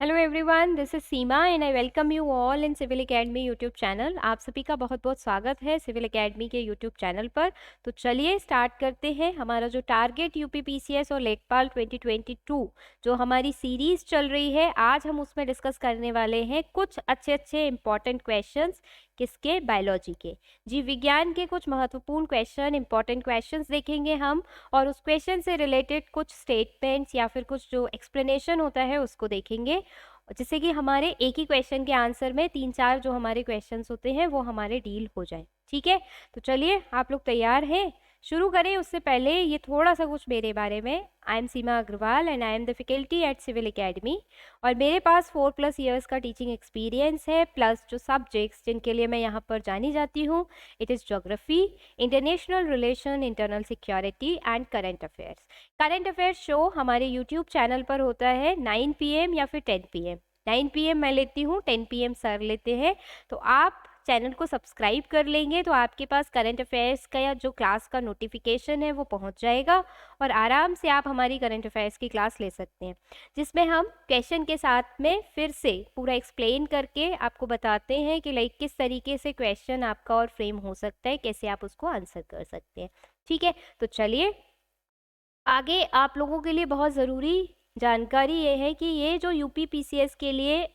Hello everyone, this is Seema and I welcome you all in civil academy YouTube channel. आप सभी का बहुत बहुत स्वागत है सिविल एकेडमी के यूट्यूब चैनल पर। तो चलिए स्टार्ट करते हैं। हमारा जो टारगेट यूपी पीसीएस और लेखपाल 2022 जो हमारी सीरीज चल रही है, आज हम उसमें डिस्कस करने वाले हैं कुछ अच्छे इंपॉर्टेंट क्वेश्चंस। किसके? बायोलॉजी के, जीव विज्ञान के कुछ महत्वपूर्ण क्वेश्चन, इंपॉर्टेंट क्वेश्चंस देखेंगे हम, और उस क्वेश्चन से रिलेटेड कुछ स्टेटमेंट्स या फिर कुछ जो एक्सप्लेनेशन होता है उसको देखेंगे, जिससे कि हमारे एक ही क्वेश्चन के आंसर में 3-4 जो हमारे क्वेश्चंस होते हैं वो हमारे डील हो जाए। ठीक है, तो चलिए आप लोग तैयार हैं? शुरू करें उससे पहले ये थोड़ा सा कुछ मेरे बारे में। I am Seema Agarwal and I am the faculty at civil academy, और मेरे पास 4+ ईयर्स का टीचिंग एक्सपीरियंस है, प्लस जो सब्जेक्ट्स जिनके लिए मैं यहाँ पर जानी जाती हूँ, it is geography, international relation, internal security and current affairs. Current affairs show हमारे यूट्यूब चैनल पर होता है 9 PM या फिर 10 PM। 9 PM मैं लेती हूँ, 10 PM सर लेते हैं। तो आप चैनल को सब्सक्राइब कर लेंगे तो आपके पास करंट अफेयर्स का या जो क्लास का नोटिफिकेशन है वो पहुंच जाएगा, और आराम से आप हमारी करंट अफेयर्स की क्लास ले सकते हैं, जिसमें हम क्वेश्चन के साथ में फिर से पूरा एक्सप्लेन करके आपको बताते हैं कि लाइक किस तरीके से क्वेश्चन आपका और फ्रेम हो सकता है, कैसे आप उसको आंसर कर सकते हैं। ठीक है, तो चलिए आगे। आप लोगों के लिए बहुत ज़रूरी जानकारी ये है कि ये जो यूपी पीसीएस के लिए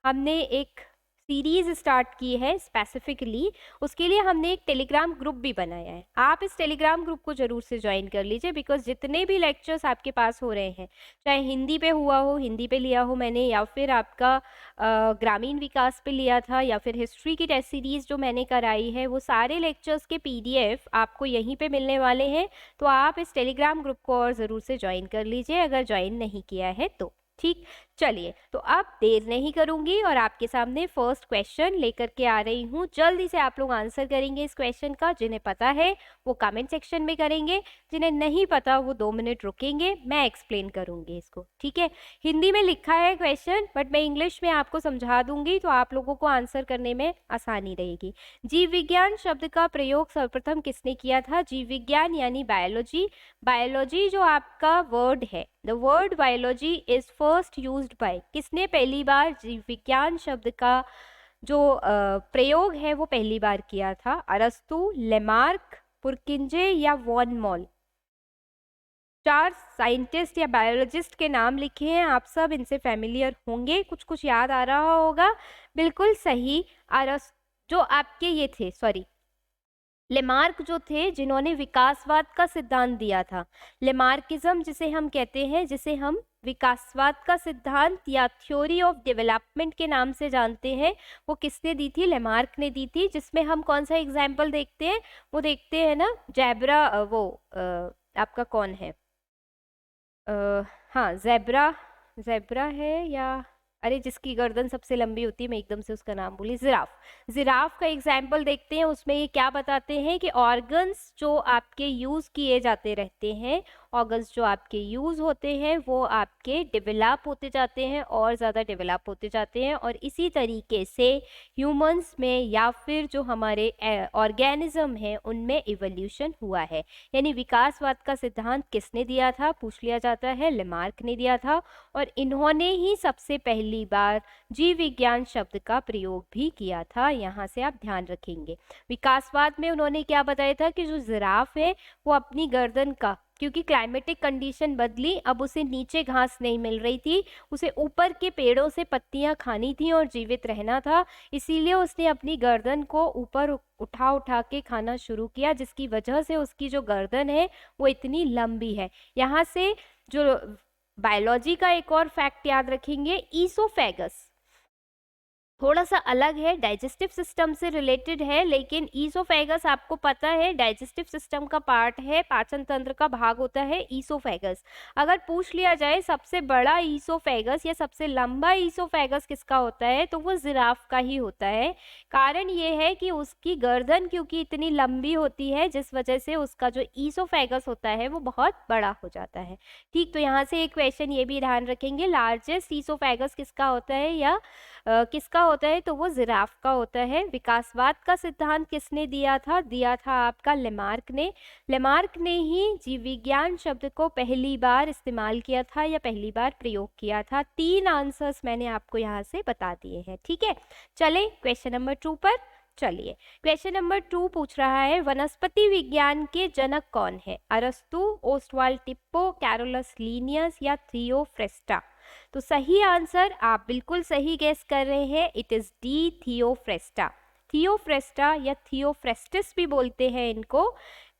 हमने एक सीरीज स्टार्ट की है स्पेसिफिकली, उसके लिए हमने एक टेलीग्राम ग्रुप भी बनाया है। आप इस टेलीग्राम ग्रुप को ज़रूर से ज्वाइन कर लीजिए, बिकॉज जितने भी लेक्चर्स आपके पास हो रहे हैं, चाहे हिंदी पे हुआ हो, हिंदी पे लिया हो मैंने, या फिर आपका ग्रामीण विकास पे लिया था, या फिर हिस्ट्री की टेस्ट सीरीज जो मैंने कराई है, वो सारे लेक्चर्स के PDF आपको यहीं पे मिलने वाले हैं। तो आप इस टेलीग्राम ग्रुप को और ज़रूर से ज्वाइन कर लीजिए अगर ज्वाइन नहीं किया है तो। ठीक, चलिए तो अब देर नहीं करूंगी और आपके सामने फर्स्ट क्वेश्चन लेकर के आ रही हूँ। जल्दी से आप लोग आंसर करेंगे इस क्वेश्चन का। जिन्हें पता है वो कमेंट सेक्शन में करेंगे, जिन्हें नहीं पता वो 2 मिनट रुकेंगे, मैं एक्सप्लेन करूंगी इसको। ठीक है, हिंदी में लिखा है क्वेश्चन, बट मैं इंग्लिश में आपको समझा दूंगी तो आप लोगों को आंसर करने में आसानी रहेगी। जीव विज्ञान शब्द का प्रयोग सर्वप्रथम किसने किया था? जीव विज्ञान यानी बायोलॉजी। बायोलॉजी जो आपका वर्ड है, the word biology is first used by, किसने पहली बार जीव विज्ञान शब्द का जो प्रयोग है वो पहली बार किया था? अरस्तु, लेमार्क, पुरकिंजे या वॉन मॉल? 4 साइंटिस्ट या बायोलॉजिस्ट के नाम लिखे हैं, आप सब इनसे फैमिलियर होंगे, कुछ कुछ याद आ रहा होगा। बिल्कुल सही, अरस्तु जो आपके ये थे, सॉरी लेमार्क जो थे, जिन्होंने विकासवाद का सिद्धांत दिया था। लेमार्किज्म जिसे हम कहते हैं, जिसे हम विकासवाद का सिद्धांत या थ्योरी ऑफ डेवलपमेंट के नाम से जानते हैं, वो किसने दी थी? लेमार्क ने दी थी। जिसमें हम कौन सा एग्जाम्पल देखते हैं? वो देखते हैं ना जैब्रा, आपका कौन है, हाँ जेब्रा, जेब्रा है या अरे जिसकी गर्दन सबसे लंबी होती है, मैं एकदम से उसका नाम भूली, जिराफ। जिराफ का एग्जाम्पल देखते हैं। उसमें ये क्या बताते हैं कि ऑर्गन्स जो आपके यूज किए जाते रहते हैं, ऑर्गन्स जो आपके यूज होते हैं वो आपके डेवलप होते जाते हैं और ज़्यादा डेवलप होते जाते हैं, और इसी तरीके से ह्यूमंस में या फिर जो हमारे ऑर्गेनिज्म है उनमें इवोल्यूशन हुआ है। यानी विकासवाद का सिद्धांत किसने दिया था पूछ लिया जाता है, लेमार्क ने दिया था, और इन्होंने ही सबसे पहली बार जीव विज्ञान शब्द का प्रयोग भी किया था। यहाँ से आप ध्यान रखेंगे। विकासवाद में उन्होंने क्या बताया था कि जो जिराफ है वो अपनी गर्दन का, क्योंकि क्लाइमेटिक कंडीशन बदली, अब उसे नीचे घास नहीं मिल रही थी, उसे ऊपर के पेड़ों से पत्तियां खानी थी और जीवित रहना था, इसीलिए उसने अपनी गर्दन को ऊपर उठा उठा के खाना शुरू किया, जिसकी वजह से उसकी जो गर्दन है वो इतनी लंबी है। यहाँ से जो बायोलॉजी का एक और फैक्ट याद रखेंगे, ईसोफेगस थोड़ा सा अलग है, डाइजेस्टिव सिस्टम से रिलेटेड है, लेकिन ईसोफेगस आपको पता है डाइजेस्टिव सिस्टम का पार्ट है, पाचन तंत्र का भाग होता है ईसोफेगस। अगर पूछ लिया जाए सबसे बड़ा ईसोफेगस या सबसे लंबा ईसोफेगस किसका होता है, तो वो जिराफ का ही होता है। कारण ये है कि उसकी गर्दन क्योंकि इतनी लंबी होती है, जिस वजह से उसका जो ईसोफेगस होता है वो बहुत बड़ा हो जाता है। ठीक, तो यहाँ से एक क्वेश्चन ये भी ध्यान रखेंगे, लार्जेस्ट ईसोफेगस किसका होता है या किसका होता है तो वो जिराफ का होता है। विकासवाद का सिद्धांत किसने दिया था? दिया था आपका लेमार्क ने। लेमार्क ने ही जीव विज्ञान शब्द को पहली बार इस्तेमाल किया था या पहली बार प्रयोग किया था। 3 आंसर्स मैंने आपको यहाँ से बता दिए हैं, ठीक है। चले क्वेश्चन नंबर 2 पर। चलिए क्वेश्चन नंबर 2 पूछ रहा है, वनस्पति विज्ञान के जनक कौन है? अरस्तु, ओस्टवाल्ड टिप्पो, कैरोलस लीनियस या थियोफ्रेस्टा? तो सही आंसर आप बिल्कुल सही गेस कर रहे हैं, इट इज डी, थियोफ्रेस्टा। थियोफ्रेस्टा या थियोफ्रेस्टिस भी बोलते हैं इनको,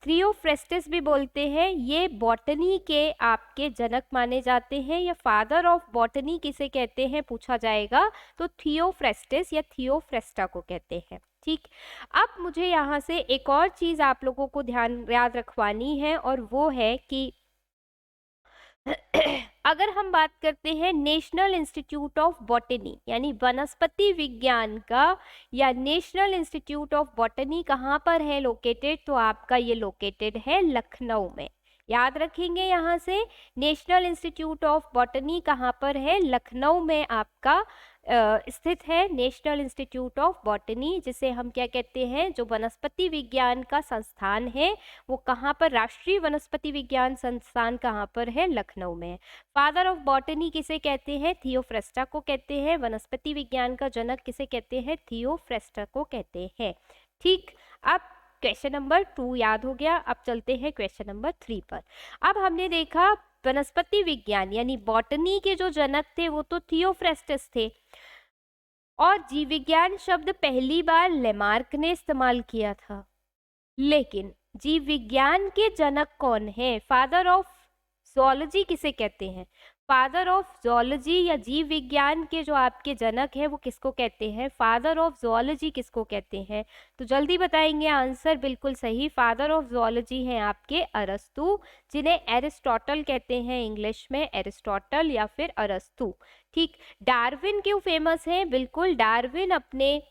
थियोफ्रेस्टिस भी बोलते हैं। ये बॉटनी के आपके जनक माने जाते हैं, या फादर ऑफ बॉटनी किसे कहते हैं पूछा जाएगा तो थियोफ्रेस्टिस या थियोफ्रेस्टा को कहते हैं, ठीक। अब मुझे यहाँ से एक और चीज आप लोगों को ध्यान याद रखवानी है, और वो है कि अगर हम बात करते हैं नेशनल इंस्टीट्यूट ऑफ बॉटनी यानी वनस्पति विज्ञान का, या नेशनल इंस्टीट्यूट ऑफ बॉटनी कहाँ पर है लोकेटेड? तो आपका ये लोकेटेड है लखनऊ में। याद रखेंगे यहाँ से, नेशनल इंस्टीट्यूट ऑफ बॉटनी कहाँ पर है? लखनऊ में आपका स्थित है नेशनल इंस्टीट्यूट ऑफ बॉटनी, जिसे हम क्या कहते हैं, जो वनस्पति विज्ञान का संस्थान है वो कहाँ पर? राष्ट्रीय वनस्पति विज्ञान संस्थान कहाँ पर है? लखनऊ में। फादर ऑफ बॉटनी किसे कहते हैं? थियोफ्रेस्टा को कहते हैं। वनस्पति विज्ञान का जनक किसे कहते हैं? थियोफ्रेस्टा को कहते हैं, ठीक। अब क्वेश्चन नंबर 2 याद हो गया। अब चलते हैं क्वेश्चन नंबर 3 पर। अब हमने देखा वनस्पति विज्ञान यानी बॉटनी के जो जनक थे वो तो थियोफ्रेस्टिस थे, और जीव विज्ञान शब्द पहली बार लेमार्क ने इस्तेमाल किया था। लेकिन जीव विज्ञान के जनक कौन है? फादर ऑफ ज़ूलॉजी किसे कहते हैं? फादर ऑफ ज़ूलॉजी या जीव विज्ञान के जो आपके जनक है वो किसको कहते हैं? फादर ऑफ ज़ूलॉजी किसको कहते हैं? तो जल्दी बताएंगे आंसर। बिल्कुल सही, फादर ऑफ ज़ूलॉजी हैं आपके अरस्तु, जिन्हें एरिस्टोटल कहते हैं इंग्लिश में, एरिस्टोटल या फिर अरस्तु, ठीक। डार्विन क्यों फेमस है? बिल्कुल, डार्विन अपने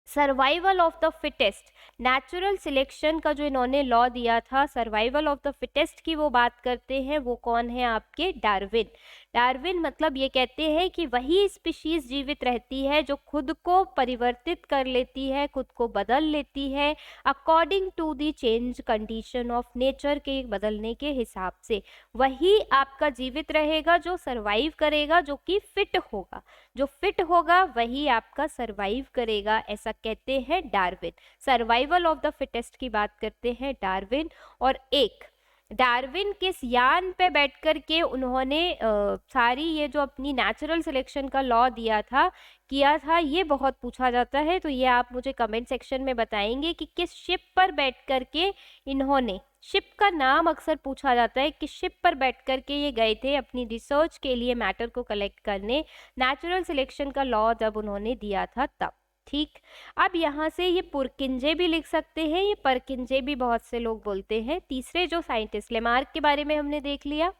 survival of the fittest, natural selection का जो इन्होंने लॉ दिया था, सर्वाइवल ऑफ द फिटेस्ट की वो बात करते हैं। वो कौन है आपके? डार्विन। डार्विन मतलब ये कहते हैं कि वही स्पीशीज जीवित रहती है जो खुद को परिवर्तित कर लेती है, खुद को बदल लेती है according to the change condition of nature के बदलने के हिसाब से। वही आपका जीवित रहेगा जो सरवाइव करेगा, जो कि फिट होगा। जो फिट होगा वही आपका सरवाइव करेगा, ऐसा कहते हैं Darwin. Survival of the fittest की बात करते हैं डार्विन। और एक डार्विन किस यान पे बैठ कर के उन्होंने सारी ये जो अपनी नेचुरल सिलेक्शन का लॉ किया था, ये बहुत पूछा जाता है। तो ये आप मुझे कमेंट सेक्शन में बताएंगे कि किस शिप पर बैठ कर के इन्होंने, शिप का नाम अक्सर पूछा जाता है, किस शिप पर बैठ कर के ये गए थे अपनी रिसर्च के लिए, मैटर को कलेक्ट करने, नेचुरल सिलेक्शन का लॉ जब उन्होंने दिया था तब, ठीक। अब यहाँ से ये पुरकिंजे भी लिख सकते हैं, ये परकिंजे भी बहुत से लोग बोलते हैं। तीसरे जो साइंटिस्ट, लेमार्क के बारे में हमने देख लिया।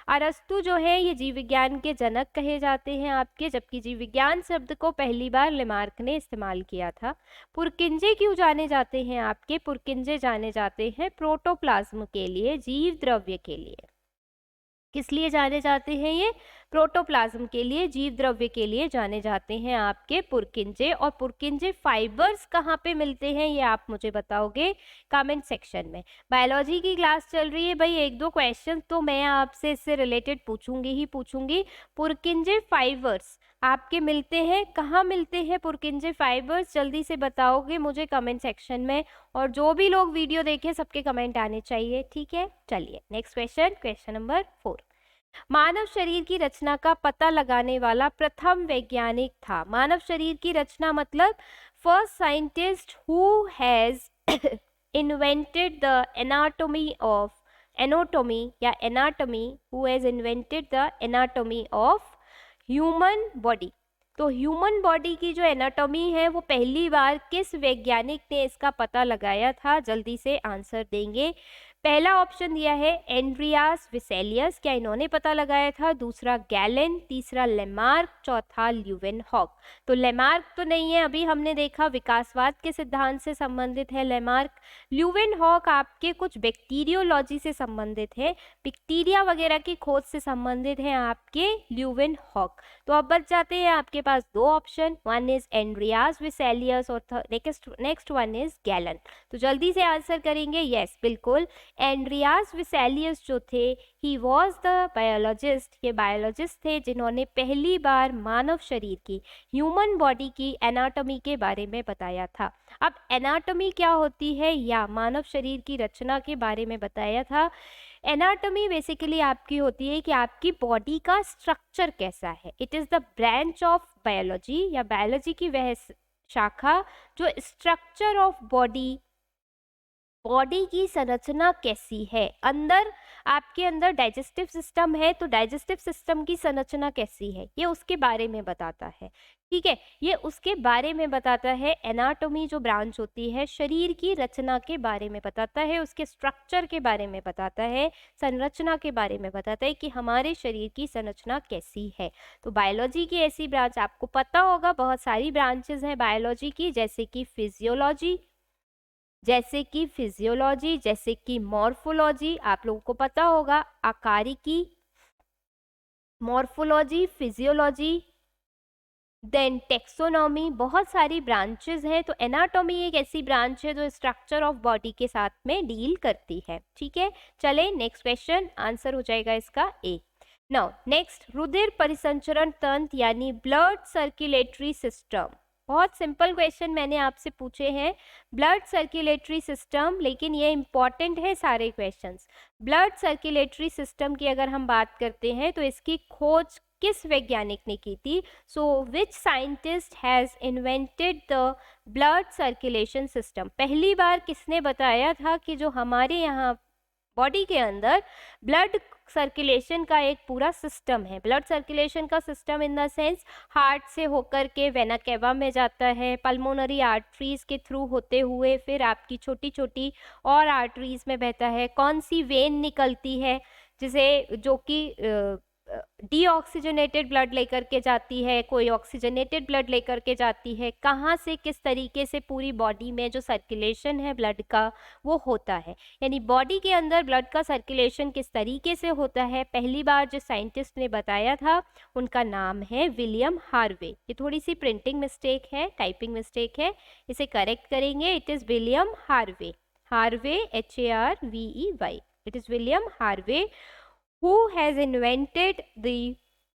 अरस्तु जो है ये जीव विज्ञान के जनक कहे जाते हैं आपके, जबकि जीव विज्ञान शब्द को पहली बार लेमार्क ने इस्तेमाल किया था। पुरकिंजे क्यों जाने जाते हैं आपके? पुरकिंजे जाने जाते हैं प्रोटोप्लाज्म के लिए, जीव द्रव्य के लिए। किस लिए जाने जाते हैं ये? प्रोटोप्लाज्म के लिए, जीव द्रव्य के लिए जाने जाते हैं आपके पुरकिंजे। और पुरकिंजे फाइबर्स कहाँ पे मिलते हैं ये आप मुझे बताओगे कमेंट सेक्शन में। बायोलॉजी की क्लास चल रही है भाई, 1-2 क्वेश्चन तो मैं आपसे इससे रिलेटेड पूछूंगी ही पूछूंगी। पुरकिंजे फाइबर्स आपके मिलते हैं, कहाँ मिलते हैं पुरकिंजे फाइबर्स? जल्दी से बताओगे मुझे कमेंट सेक्शन में। और जो भी लोग वीडियो देखें सबके कमेंट आने चाहिए, ठीक है। चलिए नेक्स्ट क्वेश्चन, क्वेश्चन नंबर 4। मानव शरीर की रचना का पता लगाने वाला प्रथम वैज्ञानिक था। मानव शरीर की रचना मतलब first scientist who has invented the anatomy या anatomy, who has invented the anatomy of human body. तो ह्यूमन बॉडी की जो एनाटॉमी है वो पहली बार किस वैज्ञानिक ने इसका पता लगाया था? जल्दी से आंसर देंगे। पहला ऑप्शन दिया है एंड्रियास विसेलियस, क्या इन्होंने पता लगाया था? दूसरा गैलेन, तीसरा लेमार्क, चौथा ल्यूवेनहॉक। तो लेमार्क तो नहीं है, अभी हमने देखा विकासवाद के सिद्धांत से संबंधित है लेमार्क। ल्यूवेनहॉक आपके कुछ बैक्टीरियोलॉजी से संबंधित है, बैक्टीरिया वगैरह की खोज से संबंधित है आपके ल्यूवेनहॉक। तो अब बच जाते हैं आपके पास दो option, one is Andreas Vesalius और नेक्स्ट वन इज गैलन। तो जल्दी से आंसर करेंगे, यस बिल्कुल एंड्रियास विसेलियस जो थे ही वॉज द बायोलॉजिस्ट, ये बायोलॉजिस्ट थे जिन्होंने पहली बार मानव शरीर की, ह्यूमन बॉडी की एनाटॉमी के बारे में बताया था। अब एनाटॉमी क्या होती है या मानव शरीर की रचना के बारे में बताया था। एनाटॉमी बेसिकली आपकी होती है कि आपकी बॉडी का स्ट्रक्चर कैसा है। It is the branch of biology या बायोलॉजी की वह शाखा जो स्ट्रक्चर ऑफ बॉडी की संरचना कैसी है, अंदर आपके अंदर डाइजेस्टिव सिस्टम है तो डाइजेस्टिव सिस्टम की संरचना कैसी है ये उसके बारे में बताता है। ठीक है, ये उसके बारे में बताता है। एनाटॉमी जो ब्रांच होती है शरीर की रचना के बारे में बताता है, उसके स्ट्रक्चर के बारे में बताता है, संरचना के बारे में बताता है कि हमारे शरीर की संरचना कैसी है। तो बायोलॉजी की ऐसी ब्रांच आपको पता होगा, बहुत सारी ब्रांचेस हैं बायोलॉजी की, जैसे कि फिजियोलॉजी, जैसे कि मॉर्फोलॉजी, आप लोगों को पता होगा, आकारिकी, मॉर्फोलॉजी, फिजियोलॉजी, देन टेक्सोनॉमी, बहुत सारी ब्रांचेस हैं। तो एनाटॉमी एक ऐसी ब्रांच है जो स्ट्रक्चर ऑफ बॉडी के साथ में डील करती है। ठीक है, चले नेक्स्ट क्वेश्चन, आंसर हो जाएगा इसका ए। नाउ नेक्स्ट, रुधिर परिसंचरण तंत्र यानी ब्लड सर्कुलेटरी सिस्टम। बहुत सिंपल क्वेश्चन मैंने आपसे पूछे हैं, ब्लड सर्कुलेटरी सिस्टम, लेकिन ये इंपॉर्टेंट है सारे क्वेश्चंस। ब्लड सर्कुलेटरी सिस्टम की अगर हम बात करते हैं तो इसकी खोज किस वैज्ञानिक ने की थी? So which scientist has invented the blood circulation system? पहली बार किसने बताया था कि जो हमारे यहाँ बॉडी के अंदर ब्लड सर्कुलेशन का एक पूरा सिस्टम है। ब्लड सर्कुलेशन का system in the sense heart से होकर के वेना केवा में जाता है, पल्मोनरी आर्टरीज के थ्रू होते हुए फिर आपकी छोटी छोटी और आर्टरीज में बहता है। कौन सी वेन निकलती है जिसे जो कि डीऑक्सीजनेटेड ब्लड लेकर के जाती है, कोई ऑक्सीजनेटेड ब्लड लेकर के जाती है, कहाँ से किस तरीके से पूरी बॉडी में जो सर्कुलेशन है ब्लड का वो होता है। यानी बॉडी के अंदर ब्लड का सर्कुलेशन किस तरीके से होता है, पहली बार जो साइंटिस्ट ने बताया था उनका नाम है विलियम हार्वे। ये थोड़ी सी प्रिंटिंग मिस्टेक है, टाइपिंग मिस्टेक है, इसे करेक्ट करेंगे। It is William Harvey, Harvey HARVEY, it is William Harvey who has invented the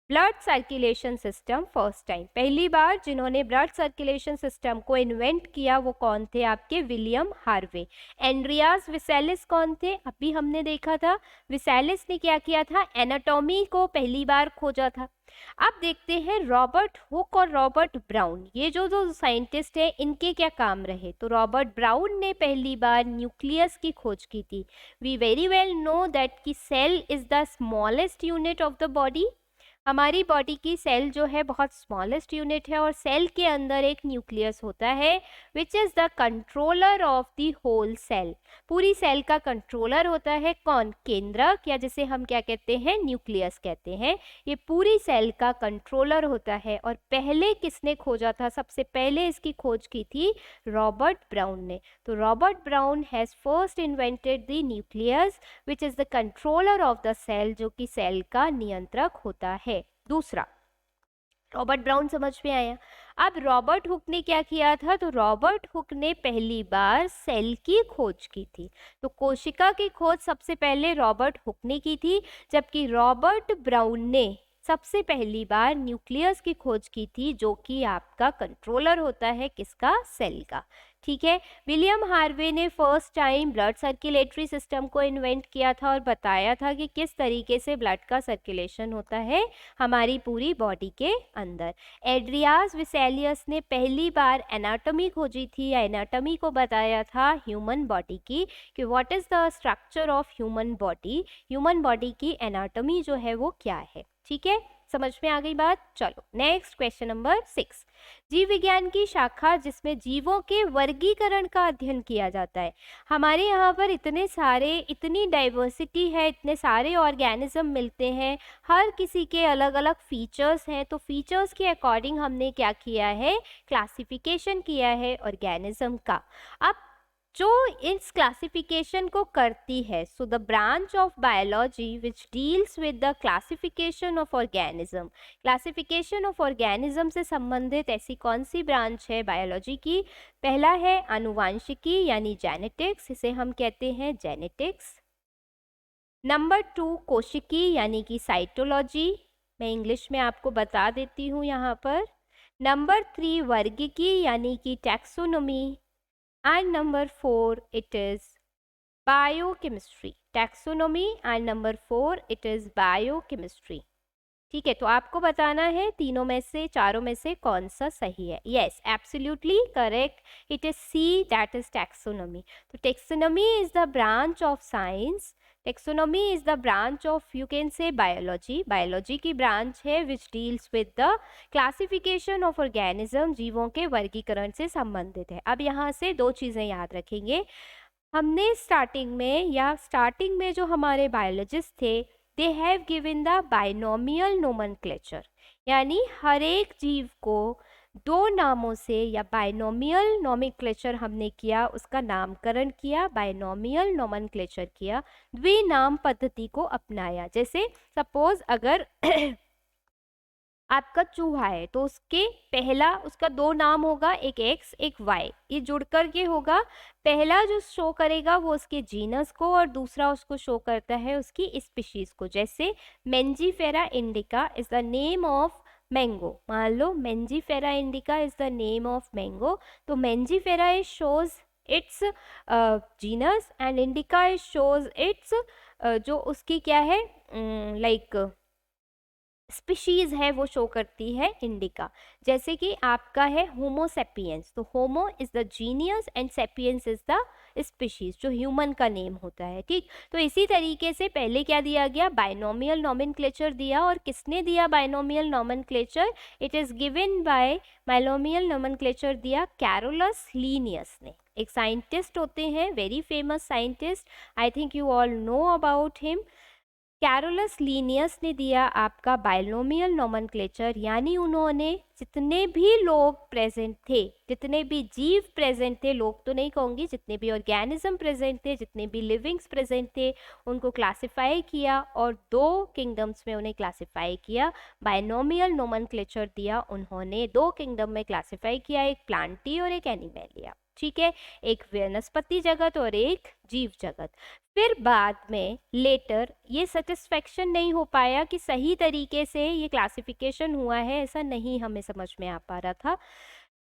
blood circulation system first time. पहली बार जिन्होंने ब्लड सर्कुलेशन सिस्टम को इन्वेंट किया वो कौन थे? आपके विलियम हार्वे। एंड्रियास विसेलिस कौन थे? अभी हमने देखा था, विसेलिस ने क्या किया था? एनाटॉमी को पहली बार खोजा था। अब देखते हैं रॉबर्ट हुक और रॉबर्ट ब्राउन, ये जो साइंटिस्ट है इनके क्या काम रहे। तो रॉबर्ट ब्राउन ने पहली बार न्यूक्लियस की खोज की थी। We very well know that कि cell is the smallest unit of the body. हमारी बॉडी की सेल जो है बहुत स्मॉलेस्ट यूनिट है और सेल के अंदर एक न्यूक्लियस होता है which is the controller of the whole cell. पूरी सेल का कंट्रोलर होता है कौन? केंद्रक, या जिसे हम क्या कहते हैं? न्यूक्लियस कहते हैं। ये पूरी सेल का कंट्रोलर होता है और पहले किसने खोजा था? सबसे पहले इसकी खोज की थी रॉबर्ट ब्राउन ने। तो Robert Brown has first invented the nucleus which is the controller of the cell, जो कि सेल का नियंत्रक होता है। दूसरा, रॉबर्ट ब्राउन समझ में आया। अब रॉबर्ट हुक ने क्या किया था? तो रॉबर्ट हुक ने पहली बार सेल की खोज की थी। तो कोशिका की खोज सबसे पहले रॉबर्ट हुक ने की थी, जबकि रॉबर्ट ब्राउन ने सबसे पहली बार न्यूक्लियस की खोज की थी, जो कि आपका कंट्रोलर होता है किसका? सेल का। ठीक है, विलियम हार्वे ने first time blood circulatory system को इन्वेंट किया था और बताया था कि किस तरीके से ब्लड का सर्कुलेशन होता है हमारी पूरी बॉडी के अंदर। एंड्रियास विसेलियस ने पहली बार एनाटॉमी खोजी थी या एनाटॉमी को बताया था ह्यूमन बॉडी की, कि what is the structure of human body, human body की एनाटॉमी जो है वो क्या है। ठीक है, समझ में आ गई बात? चलो नेक्स्ट क्वेश्चन नंबर 6। जीव विज्ञान की शाखा जिसमें जीवों के वर्गीकरण का अध्ययन किया जाता है। हमारे यहाँ पर इतनी डाइवर्सिटी है, इतने सारे ऑर्गेनिज्म मिलते हैं, हर किसी के अलग अलग फीचर्स हैं, तो फीचर्स के अकॉर्डिंग हमने क्या किया है, क्लासिफिकेशन किया है ऑर्गेनिज्म का। अब जो इस क्लासिफिकेशन को करती है, so the branch of biology which deals with the classification of organism. Classification of organism से संबंधित ऐसी कौन सी ब्रांच है बायोलॉजी की? पहला है आनुवांशिकी यानी जेनेटिक्स, इसे हम कहते हैं जेनेटिक्स। नंबर 2 कोशिकी यानी कि साइटोलॉजी, मैं इंग्लिश में आपको बता देती हूँ यहाँ पर। नंबर 3 वर्गीकी यानी कि taxonomy, and number 4 it is biochemistry, taxonomy and number 4 it is biochemistry। ठीक है, तो आपको बताना है तीनों में से, चारों में से कौन सा सही है। Yes, absolutely correct, it is C, that is taxonomy. तो taxonomy is the branch of science, taxonomy is the branch of, you can say biology, biology की ब्रांच है which deals with the classification of organism, जीवों के वर्गीकरण से संबंधित है। अब यहाँ से दो चीज़ें याद रखेंगे, हमने स्टार्टिंग में जो हमारे बायोलॉजिस्ट थे, they have given the binomial nomenclature, यानी हर एक जीव को दो नामों से या बाइनोमियल नोमेनक्लेचर हमने किया, उसका नामकरण किया, बाइनोमियल नोमेनक्लेचर किया, द्विनाम पद्धति को अपनाया। जैसे सपोज अगर आपका चूहा है तो उसका दो नाम होगा, एक एक्स एक वाई, ये जुड़ कर के होगा। पहला जो शो करेगा वो उसके जीनस को और दूसरा उसको शो करता है उसकी स्पीशीज को। जैसे Mangifera indica is the name of mango, मान लो Mangifera indica is the name of mango, तो Mangifera is shows its genus and indica is shows its जो उसकी क्या है लाइक स्पीशीज है, वो शो करती है इंडिका। जैसे कि आपका है होमो सेपियंस, तो Homo is the genius and sapiens is the species, जो ह्यूमन का नेम होता है। ठीक, तो इसी तरीके से पहले क्या दिया गया, बाइनोमियल नोमेनक्लेचर दिया। और किसने दिया binomial nomenclature? It is given bye, binomial nomenclature दिया कैरोलस लीनियस ने। एक साइंटिस्ट होते हैं, very famous scientist, I think you all know about him. Carolus Linnaeus ने दिया आपका बाइनोमियल नोमेनक्लेचर, यानी उन्होंने जितने भी लोग प्रेजेंट थे, जितने भी जीव प्रेजेंट थे, लोग तो नहीं कहूँगी, जितने भी ऑर्गेनिज्म प्रेजेंट थे, जितने भी लिविंग्स प्रेजेंट थे, उनको क्लासिफाई किया और दो किंगडम्स में उन्हें क्लासिफाई किया। बाइनोमियल नोमेनक्लेचर दिया उन्होंने, दो किंगडम में क्लासिफाई किया, एक प्लांटी और एक एनिमेलिया। ठीक है, एक वनस्पति जगत और एक जीव जगत। फिर बाद में लेटर ये सेटिस्फेक्शन नहीं हो पाया कि सही तरीके से ये क्लासिफिकेशन हुआ है, ऐसा नहीं हमें समझ में आ पा रहा था।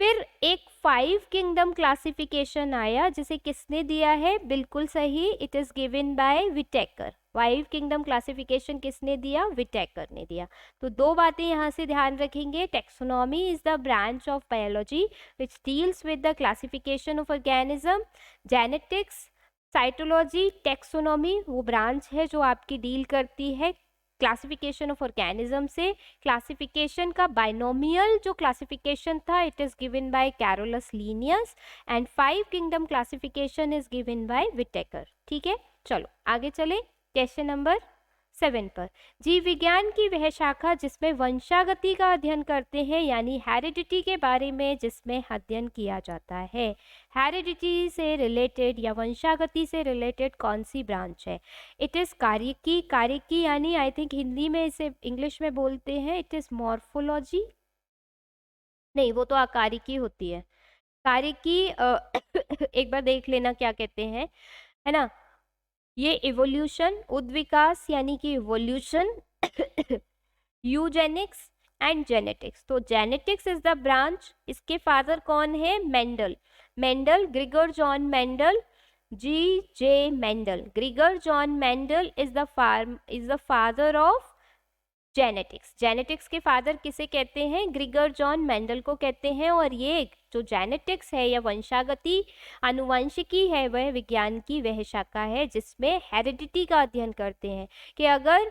फिर एक 5 किंगडम क्लासिफिकेशन आया, जिसे किसने दिया है? बिल्कुल सही, it is given by Whittaker. 5 kingdom classification किसने दिया? विटेकर ने दिया। तो दो बातें यहाँ से ध्यान रखेंगे, taxonomy is the branch of biology which deals with the classification of organism, genetics, cytology, taxonomy वो ब्रांच है जो आपकी डील करती है क्लासिफिकेशन ऑफ ऑर्गेनिज्म से। क्लासिफिकेशन का बाइनोमियल जो क्लासिफिकेशन था, it is given by Carolus Linnaeus and 5 kingdom classification is given by Whittaker. ठीक है, चलो आगे चले क्वेश्चन नंबर 7 पर। जीव विज्ञान की वह शाखा जिसमें वंशागति का अध्ययन करते हैं, यानी हेरिडिटी के बारे में जिसमें अध्ययन किया जाता है। हेरिडिटी से रिलेटेड या वंशागति से रिलेटेड कौन सी ब्रांच है? इट इज कार्यकी। कार्यकी यानी आई थिंक हिंदी में इसे इंग्लिश में बोलते हैं इट इज मॉर्फोलॉजी, नहीं वो तो आकारिकी होती है। कार्यकी एक बार देख लेना क्या कहते हैं, है ना। ये इवोल्यूशन, उद्विकास यानी कि इवोल्यूशन, यूजेनिक्स एंड जेनेटिक्स। तो जेनेटिक्स इज द ब्रांच, इसके फादर कौन है? Mendel. Mendel, Gregor John Mendel, G.J. Mendel. Gregor John Mendel is the father of genetics. Genetics के फादर किसे कहते हैं? ग्रिगर जॉन मेंडल को कहते हैं। और ये जो जेनेटिक्स है या वंशागति आनुवंशिकी है, वह विज्ञान की वह शाखा है जिसमें हेरिडिटी का अध्ययन करते हैं कि अगर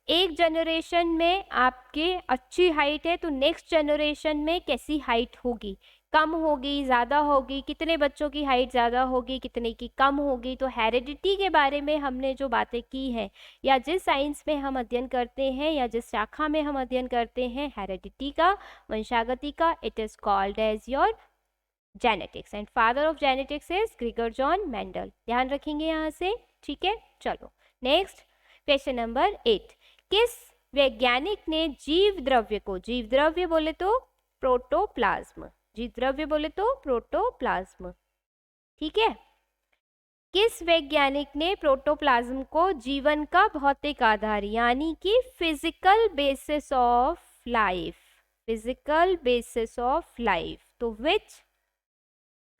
एक जनरेशन में आपके अच्छी हाइट है तो नेक्स्ट जनरेशन में कैसी हाइट होगी, कम होगी, ज़्यादा होगी, कितने बच्चों की हाइट ज़्यादा होगी, कितने की कम होगी। तो हेरिडिटी के बारे में हमने जो बातें की हैं या जिस साइंस में हम अध्ययन करते हैं या जिस शाखा में हम अध्ययन करते हैं हेरिडिटी का, वंशागति का, it is called as your genetics and father of genetics is Gregor John Mendel. ध्यान रखेंगे यहाँ से, ठीक है। चलो नेक्स्ट क्वेश्चन नंबर 8, किस वैज्ञानिक ने जीव द्रव्य को, जीव द्रव्य बोले तो प्रोटोप्लाज्म, जीव द्रव्य बोले तो प्रोटोप्लाज्म, ठीक है, किस वैज्ञानिक ने प्रोटोप्लाज्म को जीवन का भौतिक आधार यानी कि physical basis of life, physical basis of life, तो which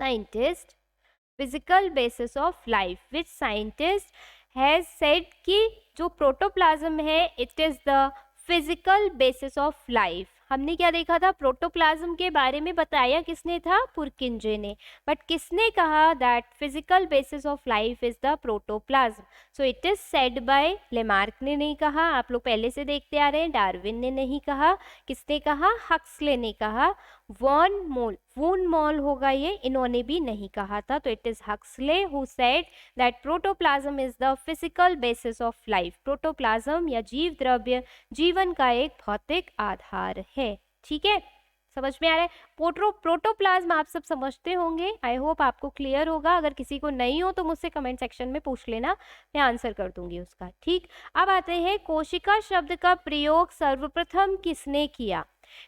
scientist, physical basis of life, which scientist has said कि जो प्रोटोप्लाज्म है it is the physical basis of life. हमने क्या देखा था, प्रोटोप्लाज्म के बारे में बताया किसने था, पुरकिंजे ने, बट किसने कहा that physical basis of life is the protoplasm, so it is said bye Lamarck ने नहीं कहा, आप लोग पहले से देखते आ रहे हैं, डार्विन ने नहीं कहा, किसने कहा, हक्सले ने कहा, वून मॉल होगा ये, इन्होंने भी नहीं कहा था, तो it is Huxley who said that protoplasm is the physical basis of life, protoplasm या जीव द्रव्य जीवन का एक भौतिक आधार है, ठीक है, समझ में आ रहा है। प्रोटोप्लाज्म आप सब समझते होंगे, आई होप आपको क्लियर होगा, अगर किसी को नहीं हो तो मुझसे कमेंट सेक्शन में पूछ लेना, मैं आंसर कर दूंगी उसका, ठीक। अब आते हैं कोशिका शब्द का प्रयोग सर्वप्रथम किसने किया,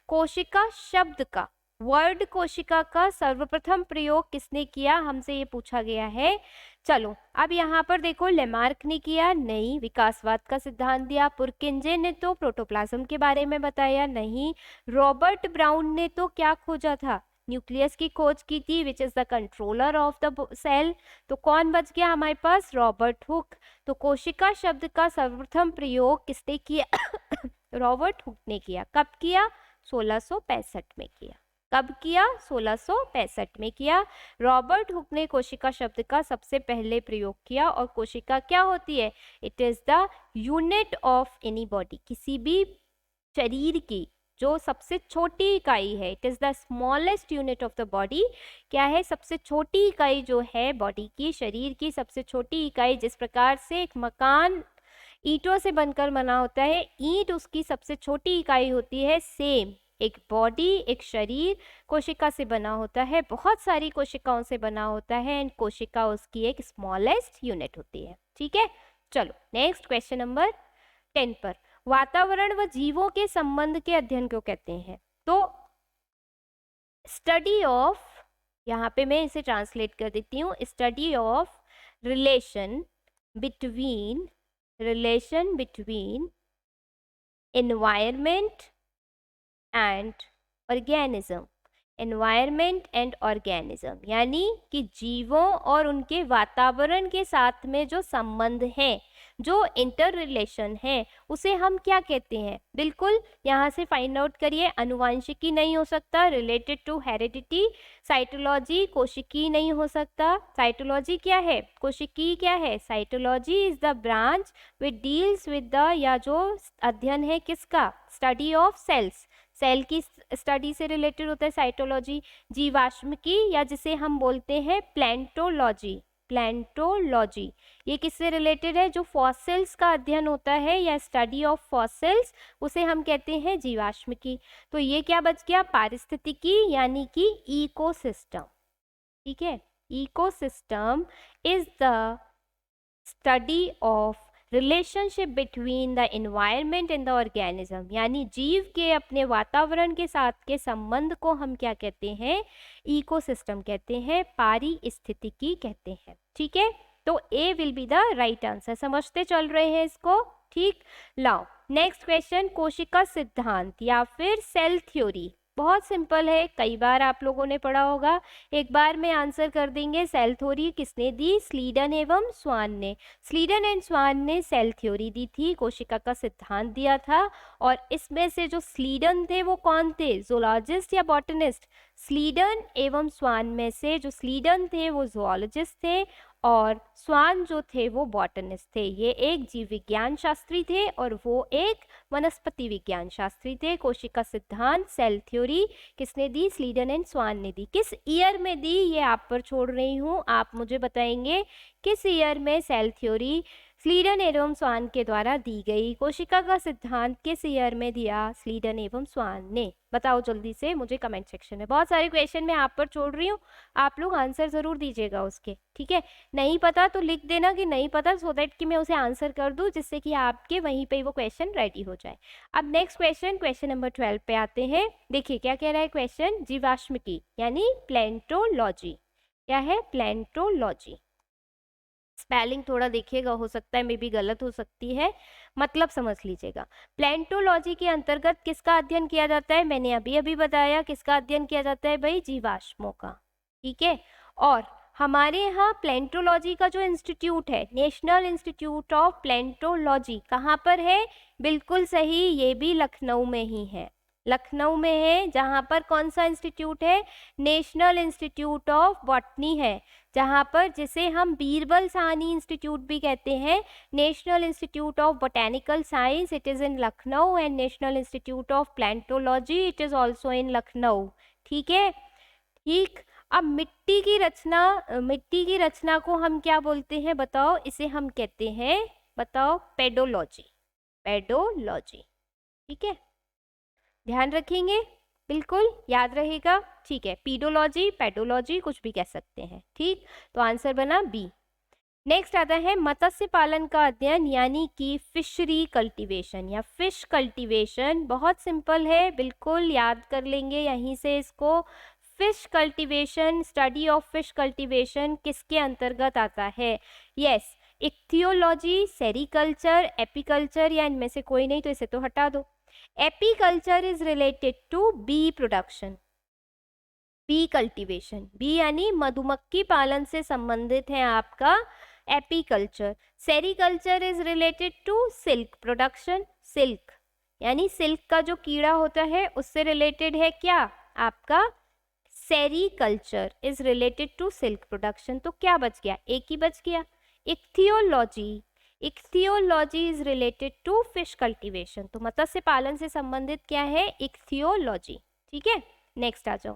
कोशिका शब्द का, वर्ड कोशिका का सर्वप्रथम प्रयोग किसने किया, हमसे ये पूछा गया है। चलो अब यहाँ पर देखो, लेमार्क ने किया नहीं, विकासवाद का सिद्धांत दिया, पुरकिंजे ने तो प्रोटोप्लाज्म के बारे में बताया नहीं, रॉबर्ट ब्राउन ने तो क्या खोजा था, न्यूक्लियस की खोज की थी, which is the controller of the cell, तो कौन बच गया हमारे पास, रॉबर्ट हुक। तो कोशिका शब्द का सर्वप्रथम प्रयोग किसने किया रॉबर्ट हुक ने किया, कब किया, 1665 में किया, कब किया, 1665 में किया, रॉबर्ट हुक ने कोशिका शब्द का सबसे पहले प्रयोग किया। और कोशिका क्या होती है, it is the unit of any body, किसी भी शरीर की जो सबसे छोटी इकाई है, it is the smallest unit of the body, क्या है, सबसे छोटी इकाई जो है बॉडी की, शरीर की सबसे छोटी इकाई, जिस प्रकार से एक मकान ईंटों से बनकर बना होता है, ईंट उसकी सबसे छोटी इकाई होती है, सेम एक बॉडी, एक शरीर कोशिका से बना होता है, बहुत सारी कोशिकाओं से बना होता है, एंड कोशिका उसकी एक स्मॉलेस्ट यूनिट होती है, ठीक है। चलो नेक्स्ट क्वेश्चन नंबर 10 पर, वातावरण व जीवों के संबंध के अध्ययन को कहते हैं, तो स्टडी ऑफ, यहाँ पे मैं इसे ट्रांसलेट कर देती हूँ, study of relation between environment and organism, environment and organism, यानी कि जीवों और उनके वातावरण के साथ में जो संबंध है, जो इंटर रिलेशन है, उसे हम क्या कहते हैं, बिल्कुल यहाँ से फाइंड आउट करिए, अनुवांशिकी नहीं हो सकता, रिलेटेड टू हेरिडिटी, साइटोलॉजी कोशिकी नहीं हो सकता, साइटोलॉजी क्या है, कोशिकी क्या है, cytology is the branch which deals with the, या जो अध्ययन है किसका, स्टडी ऑफ सेल्स, सेल की स्टडी से रिलेटेड होता है साइटोलॉजी। जीवाश्मिकी या जिसे हम बोलते हैं प्लेंटोलॉजी, प्लेंटोलॉजी ये किससे रिलेटेड है, जो फॉसिल्स का अध्ययन होता है या स्टडी ऑफ फॉसिल्स, उसे हम कहते हैं जीवाश्मिकी। तो ये क्या बच गया, पारिस्थितिकी यानी कि इकोसिस्टम, ठीक है, ecosystem is the study of relationship between the environment and the organism, यानी जीव के अपने वातावरण के साथ के संबंध को हम क्या कहते हैं, इकोसिस्टम कहते हैं, पारिस्थितिकी कहते हैं, ठीक है। तो A will be the right answer, समझते चल रहे हैं इसको, ठीक। लाओ नेक्स्ट क्वेश्चन, कोशिका सिद्धांत या फिर सेल थ्योरी, बहुत सिंपल है, कई बार आप लोगों ने पढ़ा होगा, एक बार में आंसर कर देंगे। सेल थ्योरी किसने दी, स्लीडन एवं स्वान ने, स्लीडन एंड स्वान ने सेल थ्योरी दी थी, कोशिका का सिद्धांत दिया था। और इसमें से जो स्लीडन थे वो कौन थे, जूलॉजिस्ट या बॉटनिस्ट, स्लीडन एवं स्वान में से जो स्लीडन थे वो जूलॉजिस्ट थे और स्वान जो थे वो बॉटनिस्ट थे। ये एक जीव विज्ञान शास्त्री थे और वो एक वनस्पति विज्ञान शास्त्री थे। कोशिका सिद्धांत, सेल थ्योरी किसने दी? स्लीडन एंड स्वान ने दी। किस ईयर में दी ये आप पर छोड़ रही हूँ, आप मुझे बताएंगे किस ईयर में सेल थ्योरी स्लीडन एवं स्वान के द्वारा दी गई। कोशिका का सिद्धांत किस ईयर में दिया? स्लीडन एवं स्वान ने। बताओ जल्दी से मुझे कमेंट सेक्शन में। बहुत सारे क्वेश्चन मैं आप पर छोड़ रही हूँ, आप लोग आंसर जरूर दीजिएगा उसके, ठीक है। नहीं पता तो लिख देना कि नहीं पता, सो दैट कि मैं उसे आंसर कर दूं, जिससे कि आपके वहीं पे वो क्वेश्चन रेडी हो जाए। अब नेक्स्ट क्वेश्चन नंबर 12 पे आते हैं। देखिए क्या कह रहा है क्वेश्चन, जीवाश्मिकी यानी प्लेंटोलॉजी। क्या है? प्लेंटोलॉजी। स्पेलिंग थोड़ा देखिएगा, हो सकता है मे भी गलत हो सकती है, मतलब समझ लीजिएगा। प्लेंटोलॉजी के अंतर्गत किसका अध्ययन किया जाता है? मैंने अभी अभी बताया किसका अध्ययन किया जाता है भाई? जीवाश्मों का, ठीक है। और हमारे यहाँ प्लेंटोलॉजी का जो इंस्टीट्यूट है, नेशनल इंस्टीट्यूट ऑफ प्लेंटोलॉजी, कहाँ पर है? बिल्कुल सही, ये भी लखनऊ में ही है। लखनऊ में है, जहाँ पर कौन सा इंस्टीट्यूट है? नेशनल इंस्टीट्यूट ऑफ बॉटनी है, जहाँ पर जिसे हम बीरबल साहनी इंस्टीट्यूट भी कहते हैं। National institute of botanical science, it is in Lucknow, and national institute of palaeontology, it is also in Lucknow, ठीक है। ठीक, अब मिट्टी की रचना को हम क्या बोलते हैं बताओ? इसे हम कहते हैं, बताओ, पेडोलॉजी। पेडोलॉजी, ठीक है, ध्यान रखेंगे, बिल्कुल याद रहेगा, ठीक है। पीडोलॉजी, पेडोलॉजी कुछ भी कह सकते हैं, ठीक। तो आंसर बना बी। नेक्स्ट आता है मत्स्य पालन का अध्ययन यानी कि फिशरी कल्टीवेशन या फिश कल्टीवेशन। बहुत सिंपल है, बिल्कुल याद कर लेंगे यहीं से इसको। Fish cultivation, study of fish cultivation किसके अंतर्गत आता है? यस, इक्थियोलॉजी, सेरिकल्चर, एपीकल्चर, या इनमें से कोई नहीं, तो इसे तो हटा दो। Apiculture is related to bee production, bee cultivation, bee यानी मधुमक्खी पालन से संबंधित है आपका apiculture. Sericulture is related to silk production, silk यानी सिल्क का जो कीड़ा होता है उससे रिलेटेड है क्या आपका? Sericulture is related to silk production. तो क्या बच गया? एक ही बच गया। Ichthyology, ichthyology is related to fish cultivation. तो मत्स्य पालन से संबंधित क्या है? इक्थियोलॉजी, ठीक है। नेक्स्ट आ जाओ,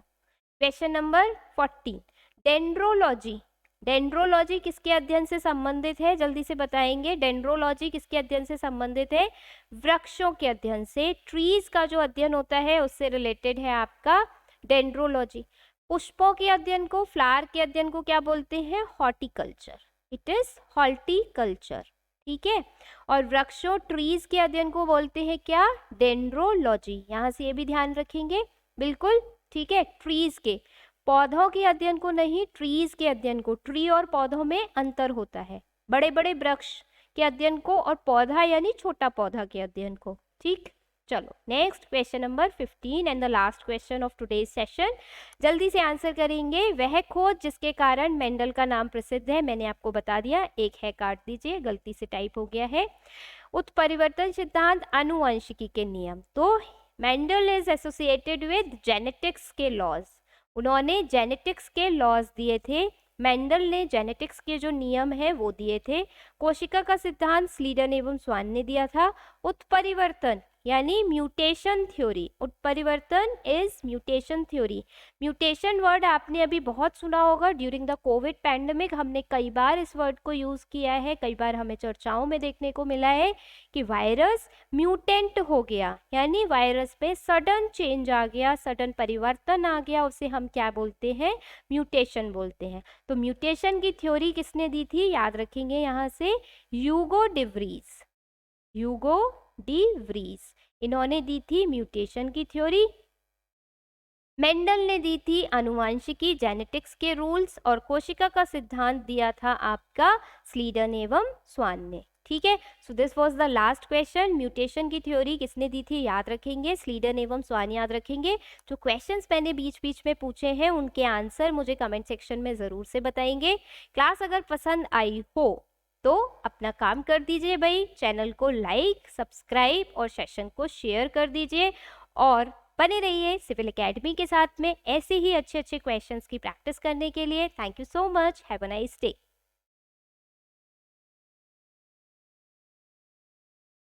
क्वेश्चन नंबर 14, डेंड्रोलॉजी। डेंड्रोलॉजी किसके अध्ययन से संबंधित है? जल्दी से बताएंगे। डेंड्रोलॉजी किसके अध्ययन से संबंधित है? वृक्षों के अध्ययन से, ट्रीज का जो अध्ययन होता है उससे रिलेटेड है आपका डेंड्रोलॉजी। पुष्पों के अध्ययन को, फ्लावर के अध्ययन को क्या बोलते हैं? हॉर्टिकल्चर, इट इज हॉर्टिकल्चर, ठीक है। और वृक्षों, ट्रीज के अध्ययन को बोलते हैं क्या? डेंड्रोलॉजी। यहाँ से ये भी ध्यान रखेंगे, बिल्कुल, ठीक है। ट्रीज के, पौधों के अध्ययन को नहीं, ट्रीज के अध्ययन को। ट्री और पौधों में अंतर होता है, बड़े बड़े वृक्ष के अध्ययन को और पौधा यानी छोटा पौधा के अध्ययन को, ठीक। चलो next, question number 15 and the last question of today's session. जल्दी से आंसर करेंगे। वह खोज जिसके कारण मेंडल का नाम प्रसिद्ध है, मैंने आपको बता दिया, एक है, काट दीजिए, गलती से टाइप हो गया है। उत्परिवर्तन सिद्धांत, आनुवंशिकी के नियम। तो Mendel is associated with genetics के लॉज, उन्होंने जेनेटिक्स के लॉज दिए थे। मेंडल ने जेनेटिक्स के जो नियम है वो दिए थे। कोशिका का सिद्धांत स्लीडन एवं स्वान ने दिया था। उत्परिवर्तन यानी म्यूटेशन थ्योरी, उत्परिवर्तन is mutation theory. Mutation word आपने अभी बहुत सुना होगा ड्यूरिंग द कोविड पैंडेमिक, हमने कई बार इस वर्ड को यूज किया है, कई बार हमें चर्चाओं में देखने को मिला है कि वायरस म्यूटेंट हो गया, यानी वायरस पे सडन चेंज आ गया, सडन परिवर्तन आ गया, उसे हम क्या बोलते हैं? म्यूटेशन बोलते हैं। तो म्यूटेशन की थ्योरी किसने दी थी? याद रखेंगे यहाँ से, Hugo de Vries, Hugo de Vries, इन्होंने दी थी म्यूटेशन की थ्योरी। मेंडल ने दी थी आनुवंशिकी, जेनेटिक्स के रूल्स, और कोशिका का सिद्धांत दिया था आपका स्लीडन एवं स्वान ने, ठीक है। So this was the last question. Mutation की थ्योरी किसने दी थी? याद रखेंगे, स्लीडन एवं स्वान याद रखेंगे। जो क्वेश्चंस मैंने बीच बीच में पूछे हैं उनके आंसर मुझे कमेंट सेक्शन में ज़रूर से बताएंगे। क्लास अगर पसंद आई हो तो अपना काम कर दीजिए भाई, चैनल को लाइक, सब्सक्राइब और सेशन को शेयर कर दीजिए, और बने रहिए सिविल एकेडमी के साथ में ऐसे ही अच्छे अच्छे क्वेश्चंस की प्रैक्टिस करने के लिए। Thank you so much, have a nice day.